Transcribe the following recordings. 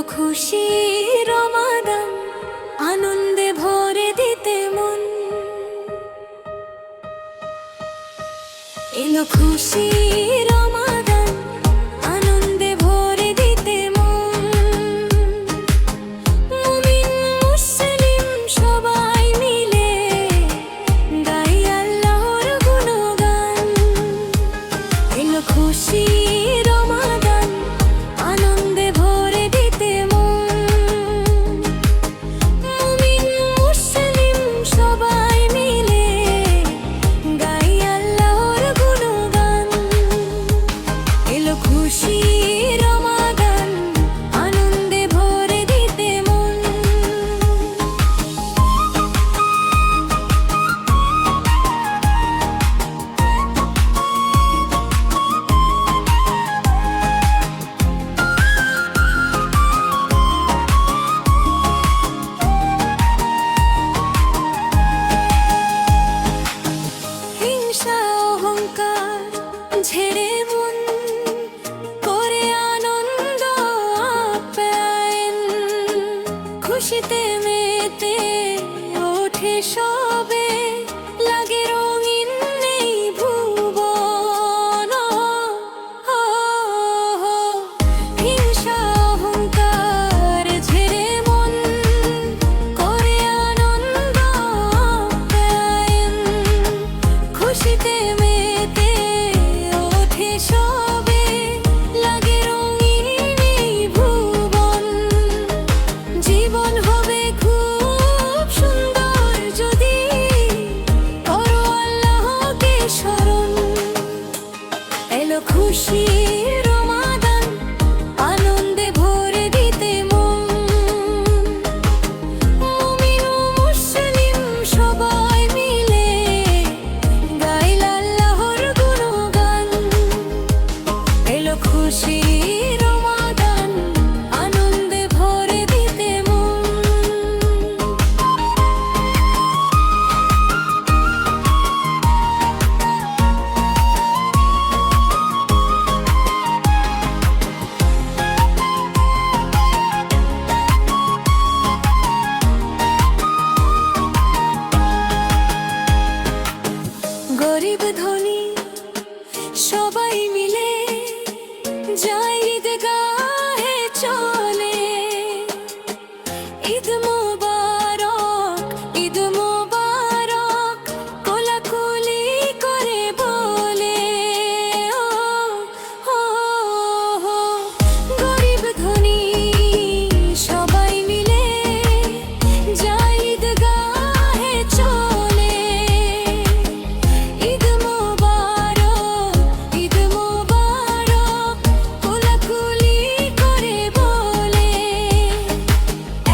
খুশি রমাদান, আনন্দে ভরে দিতে মন। এলো খুশি রমাদান, আনন্দে ভরে দিতে মন। মুমিন মুসলিম সবাই মিলে গাই আল্লাহর গুণগান। এলো খুশি রমাদান, আনন্দে ভরে দিতে মন। মুমিন মুসলিম সবাই মিলে গাই আল্লাহর গুণগান। এলো খুশি রমাদান, আনন্দে ভরে দিতে মন। হিংসা অহংকার ঝেড়ে মন করে আনন্দ আপ্যায়ন। খুশিতে মেতে ওঠে সবে, লাগে রঙিন নেই ভুবন। হিংসা অহংকার ঝেড়ে মন করে আনন্দ আপ্যায়ন। খুশিতে মেতে ওঠে সবে, লাগে রঙিন এই ভুবন। জীবন হবে খুব সুন্দর যদি করো আল্লাহকে স্মরণ। এলো খুশি রমাদান, আনন্দে ভরে দিতে মন। মুমিন মুসলিম সবাই মিলে গাইল আল্লাহর গুণগান। এলো খুশি রমাদান, আনন্দে ভরে দিতে মন। গরিব ধনী সবাই মিলে যায় ঈদগাহে চলে। ঈদ মোবারক, ঈদ মোবারক কোলাকুলি করে বলে। ও ও ও, গরিব ধনী সবাই মিলে যায় ঈদগাহে চলে। ঈদ মোবারক, ঈদ মোবারক কোলাকুলি করে বলে।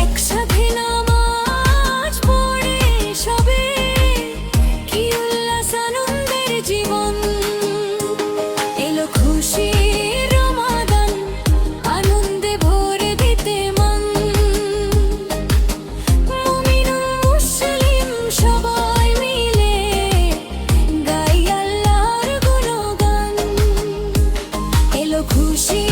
একসাথে নামাজ পড়ে সবে, কি উল্লাস আনন্দের জীবন। এলো খুশি রমাদান, আনন্দে ভরে দিতে মন। মুমিন মুসলিম সবাই মিলে গাই আল্লাহর গুণগান। এলো খুশি